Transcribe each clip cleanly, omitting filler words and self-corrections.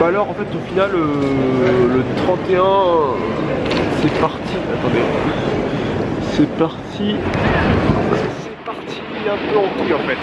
alors en fait au final le 31 c'est parti. Attendez. C'est parti un peu en couille en fait.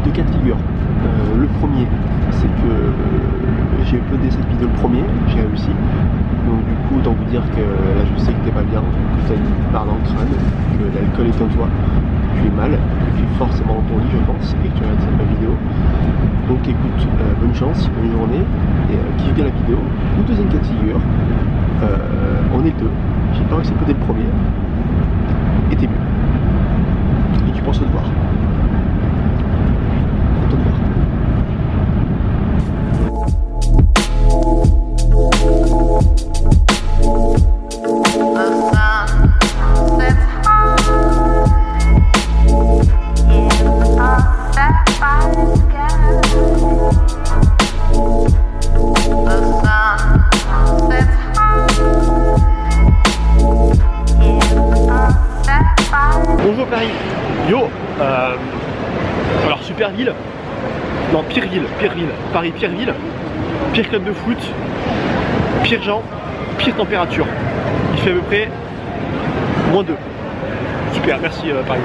Deux cas de figure. Le premier, c'est que j'ai uploadé cette vidéo le premier, j'ai réussi. Donc du coup, autant vous dire que là je sais que t'es pas bien, que t'as une barre dans le crâne, que l'alcool est en toi, que tu es mal, que tu es forcément dans ton lit je pense, et que tu regardes cette vidéo. Donc écoute, bonne chance, bonne journée, et kiffe bien la vidéo. Ou deuxième cas de figure, on est deux, j'ai pas réussi à uploader le premier, et t'es mieux. Et tu penses te voir. Bonjour Paris, yo, alors super ville, non pire ville, Paris pire ville, pire club de foot, pire gens, pire température, il fait à peu près -2, super, merci Paris.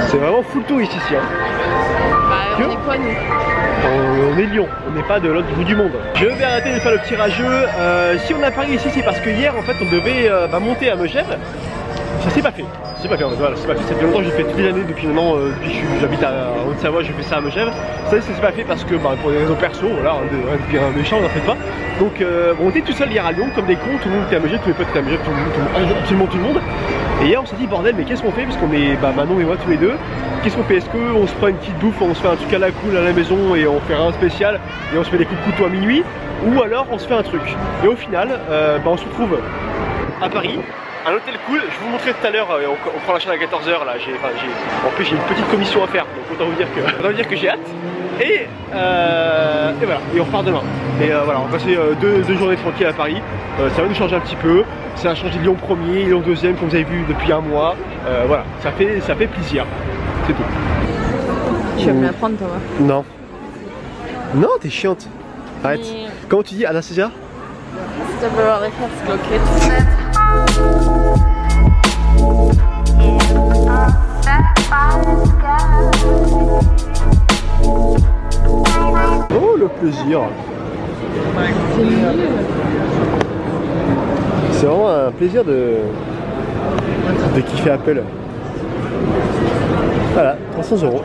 C'est vraiment full touriste ici hein. On est quoi nous? On est Lyon, on n'est pas de l'autre bout du monde. Je vais arrêter de faire le petit rageux. Si on a Paris ici, c'est parce que hier en fait on devait monter à Megève. Ça s'est pas fait. C'est pas fait en fait, voilà, c'est pas fait. Ça fait longtemps que j'ai fait toutes les années depuis maintenant, depuis que j'habite à Haute-Savoie, j'ai fait ça à Megève. Ça s'est pas fait parce que pour des raisons perso, voilà, un méchant, on en fait pas. Donc on était tout seul hier à Lyon comme des cons, tout le monde était à Megève, tous mes potes étaient à Megève, absolument tout le monde. Et hier on s'est dit bordel mais qu'est-ce qu'on fait, parce qu'on est Manon et moi tous les deux. Qu'est-ce qu'on fait? Est-ce qu'on se prend une petite bouffe, on se fait un truc à la cool à la maison et on fait un spécial et on se fait des coups de couteau à minuit, ou alors on se fait un truc? Et au final, on se retrouve à Paris, un hôtel cool. Je vous montrerai tout à l'heure, on prend la chaîne à 14h là. En plus j'ai une petite commission à faire, donc autant vous dire que j'ai hâte. Et voilà, et on repart demain. Et voilà, on va passer deux journées tranquilles à Paris. Ça va nous changer un petit peu. Ça a changé de Lyon 1er, Lyon 2e, comme vous avez vu depuis un mois. Voilà, ça fait plaisir. C'est tout. Tu vas me la prendre toi? Non. Non, t'es chiante. Arrête. Mais... Comment tu dis Anastasia? Ça peut avoir des forces bloquées. Oh le plaisir. C'est vraiment un plaisir de kiffer Apple. Voilà, 300 €.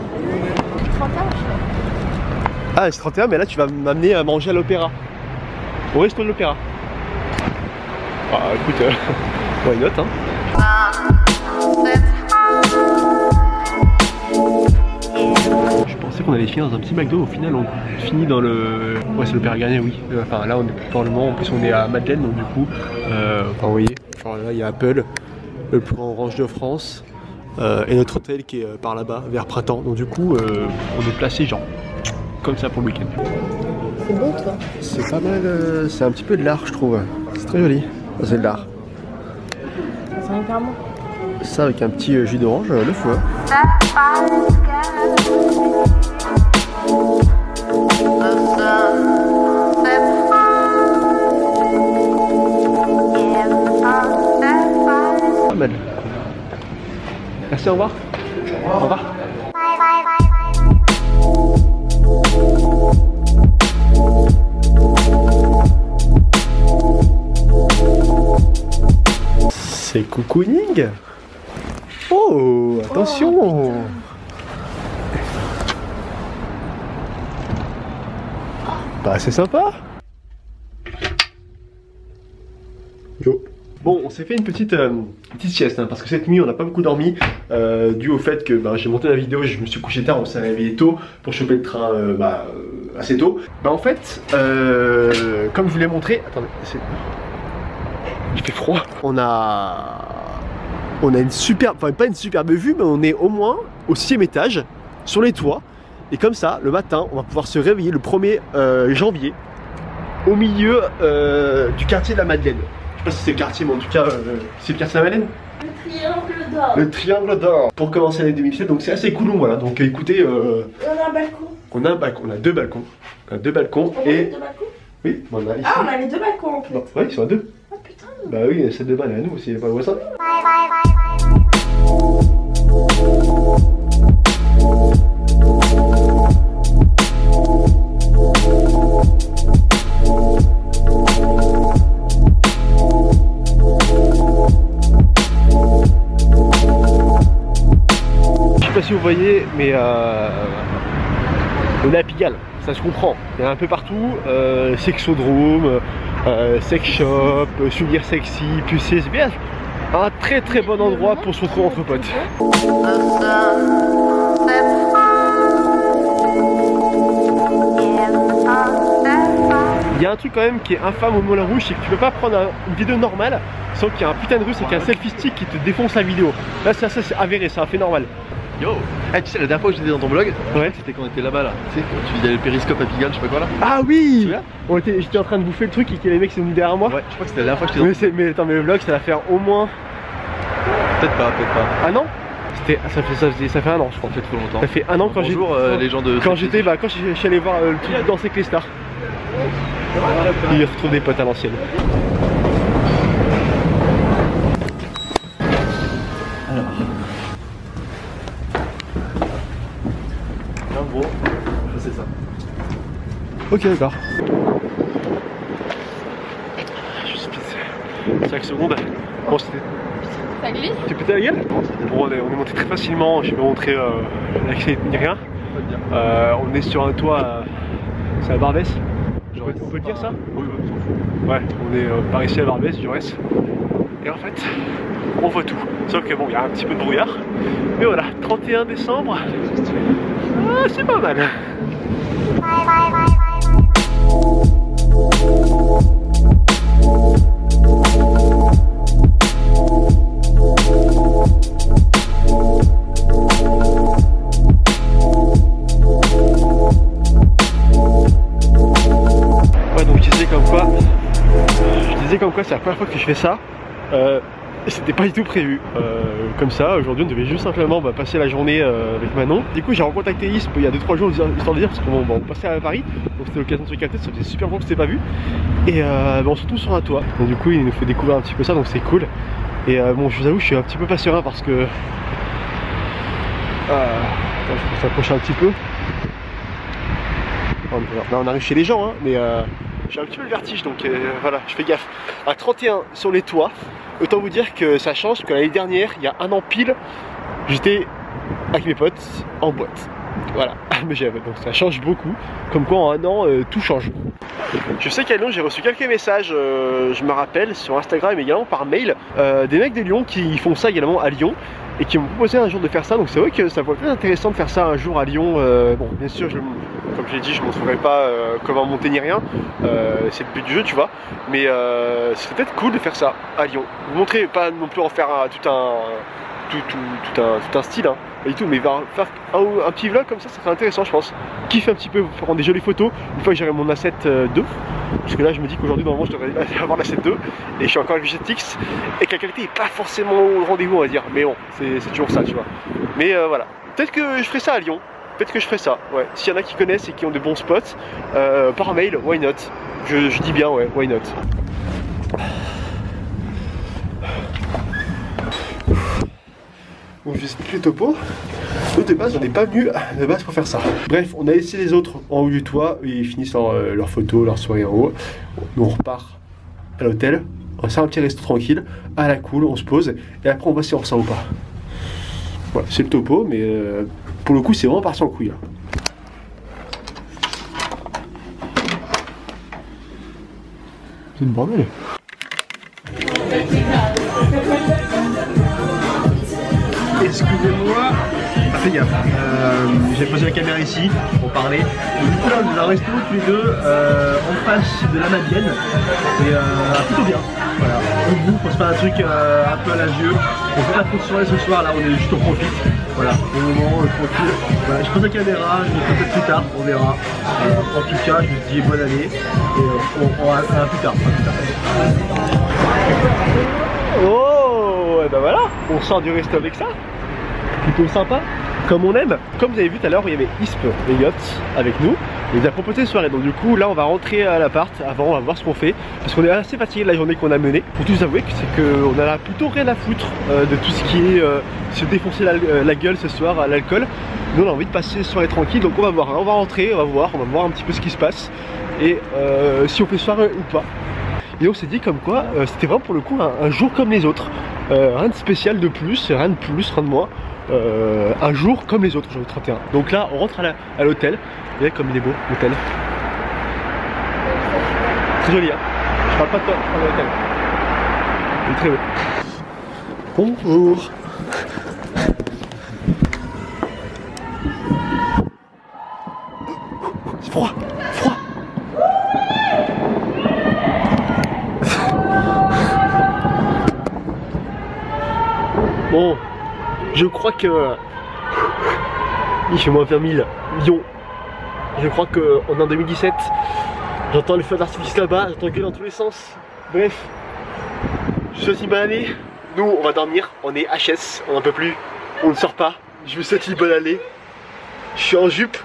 Ah c'est 31, mais là tu vas m'amener à manger à l'opéra. Au resto de l'opéra. Ah écoute, why not hein. Je pensais qu'on allait finir dans un petit McDo, au final on finit dans le... Ouais c'est l'Opéra Garnier, oui. Enfin là on est pour le moment, en plus on est à Madeleine, donc du coup, vous voyez, genre là il y a Apple, le plus grand orange de France, et notre hôtel qui est par là-bas, vers Printemps. Donc du coup, on est placé genre comme ça pour le week-end. C'est beau toi. C'est pas mal, c'est un petit peu de l'art je trouve. C'est très joli, c'est de l'art. Ça sent hyper bon. Ça avec un petit jus d'orange, le feu. Pas mal. Merci, au revoir. Au revoir. C'est cocooning. Oh, attention. Oh, bah c'est sympa. Bon, on s'est fait une petite sieste hein, parce que cette nuit on n'a pas beaucoup dormi dû au fait que j'ai monté la vidéo, je me suis couché tard, on s'est réveillé tôt pour choper le train assez tôt. En fait, comme je vous l'ai montré, attendez, il fait froid. On a une superbe, enfin pas une superbe vue, mais on est au moins au 6e étage sur les toits. Et comme ça, le matin, on va pouvoir se réveiller le 1er janvier au milieu du quartier de la Madeleine. Je sais pas si c'est le quartier, mais en tout cas, c'est le quartier de la Madeleine. Le triangle d'or. Le triangle d'or. Pour commencer l'année 2017, donc c'est assez cool, voilà. Donc écoutez, On a un balcon. on a un balcon, on a 2 balcons. On a 2 balcons On a les 2 balcons. Oui, on a ici. Ah, on a les 2 balcons en fait. Bon, ouais, ils sont à 2. Oh putain. Bah oui, celle de balle à nous, c'est pas le voisin. Je sais pas si vous voyez, mais on est à Pigalle, ça se comprend. Il y en a un peu partout, sexodrome, sex shop, souvenirs sexy, plus c'est bien. Un très très bon endroit pour se retrouver entre potes. Il y a un truc quand même qui est infâme au Moulin Rouge, c'est que tu peux pas prendre une vidéo normale sans qu'il y ait un putain de russe avec un selfie stick qui te défonce la vidéo. Là ça c'est avéré, c'est un fait normal. Yo, tu sais la dernière fois que j'étais dans ton blog, Ouais. c'était quand on était là-bas là, tu sais, quand tu faisais le périscope à Pigalle, je sais pas quoi là. Ah Tu te oui, souviens? j'étais en train de bouffer le truc et que les mecs sont venus derrière moi. Ouais, je crois que c'était la dernière fois que j'étais dans. Mais attends, mais le vlog ça va faire au moins... Peut-être pas. Ah non, ça fait un an je crois. Ça fait trop longtemps. Ça fait un an quand j'ai... Bonjour les gens de. Quand j'étais, quand je suis allé voir le truc Danser avec les stars. Il retrouve des potes à l'ancienne. Alors. En gros, c'est ça. Ok, d'accord. 5 secondes. Bon, c'était... Ça glisse. Tu pétais la gueule? Bon, on est monté très facilement, je vais montrer l'accès ni rien. On est sur un toit, c'est à Barbès. On peut le dire ça? Oui, Ouais, on est par ici à Barbès, du reste. Et en fait, on voit tout. Sauf que bon, il y a un petit peu de brouillard. Mais voilà, 31 décembre, c'est pas mal. Ouais, donc je disais comme quoi c'est la première fois que je fais ça. C'était pas du tout prévu. Comme ça, aujourd'hui on devait juste simplement passer la journée avec Manon. Du coup j'ai recontacté Isp il y a 2-3 jours histoire de dire parce qu'on passait à Paris. Donc c'était l'occasion de se capter, ça faisait super longtemps que c'était pas vu. Et on se retrouve sur un toit. Donc du coup il nous fait découvrir un petit peu ça, donc c'est cool. Et bon, je vous avoue je suis un petit peu pas serein parce que... je peux s'approcher un petit peu. Là on arrive chez les gens hein, mais j'ai un petit peu le vertige donc voilà, je fais gaffe. À 31 sur les toits, autant vous dire que ça change, que l'année dernière, il y a un an pile, j'étais avec mes potes en boîte. Voilà, mais donc ça change beaucoup, comme quoi en un an tout change. Je sais qu'à Lyon j'ai reçu quelques messages, je me rappelle, sur Instagram et également par mail, des mecs de Lyon qui font ça également à Lyon et qui m'ont proposé un jour de faire ça, donc c'est vrai que ça pourrait être intéressant de faire ça un jour à Lyon. Bon, bien sûr, comme je l'ai dit, je ne montrerai pas comment monter ni rien, c'est le but du jeu, tu vois, mais c'est peut-être cool de faire ça à Lyon. Vous montrer, pas non plus en faire tout un style, hein, pas du tout, mais faire un petit vlog comme ça serait intéressant, je pense. Kiffer un petit peu, prendre des jolies photos une fois que j'aurai mon Asset 2, parce que là je me dis qu'aujourd'hui normalement je devrais avoir l'Asset 2 et je suis encore avec le GTX et que la qualité est pas forcément au rendez-vous, on va dire, mais bon, c'est toujours ça, tu vois. Mais voilà, peut-être que je ferai ça à Lyon. Peut-être que je ferai ça, ouais. S'il y en a qui connaissent et qui ont de bons spots, par mail, why not? Je dis bien, ouais, why not? Donc je vais expliquer le topo. Nous de base on n'est pas venus de base pour faire ça. Bref, on a laissé les autres en haut du toit, ils finissent leur photo, leur soirée en haut. Nous on repart à l'hôtel, on va faire un petit resto tranquille, à la cool, on se pose et après on voit si on ressort ou pas. Voilà, c'est le topo, mais pour le coup c'est vraiment parti en couille. C'est une bordel. pas fait gaffe. J'ai posé la caméra ici pour parler. Et du coup là on est dans un resto tous les deux en face de la Madeleine et plutôt bien. Voilà. On bouffe, on se fait un truc un peu à la vieux. On fait pas trop de soirée ce soir, là on est juste au profit. Voilà, au moment tranquille. Voilà, je pose la caméra, je vais peut-être plus tard, on verra. En tout cas, je vous dis bonne année et à plus tard. Oh, et ben voilà, on sort du resto avec ça. Plutôt sympa, comme on aime. Comme vous avez vu tout à l'heure, il y avait Isp et Yacht avec nous. Il nous a proposé une soirée, donc du coup là on va rentrer à l'appart. Avant on va voir ce qu'on fait, parce qu'on est assez fatigué de la journée qu'on a menée. Pour tout vous avouer, c'est qu'on a plutôt rien à foutre de tout ce qui est se défoncer la gueule ce soir à l'alcool. Nous on a envie de passer une soirée tranquille, donc on va voir, on va rentrer, on va voir un petit peu ce qui se passe. Et si on fait soirée ou pas. Et on s'est dit comme quoi c'était vraiment pour le coup un jour comme les autres. Rien de spécial de plus, rien de plus, rien de moins. Un jour comme les autres, jour 31. Donc là on rentre à l'hôtel. Regardez comme il est beau l'hôtel. C'est joli hein. Je parle pas de toi, je parle de l'hôtel. Il est très beau. Bonjour. C'est froid, froid. Bon, je crois que il fait moins 20 000 millions. Je crois qu'on est en 2017. J'entends le feu d'artifice là-bas, j'entends gueule dans tous les sens. Bref, je vous souhaite une bonne année. Nous, on va dormir, on est HS, on n'en peut plus, on ne sort pas. Je vous souhaite une bonne année. Je suis en jupe.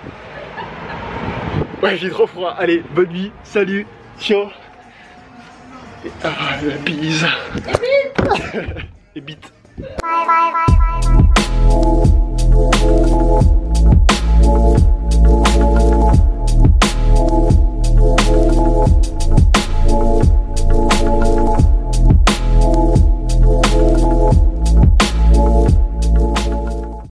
Ouais, j'ai trop froid. Allez, bonne nuit, salut, ciao. Et la bise. Et bite.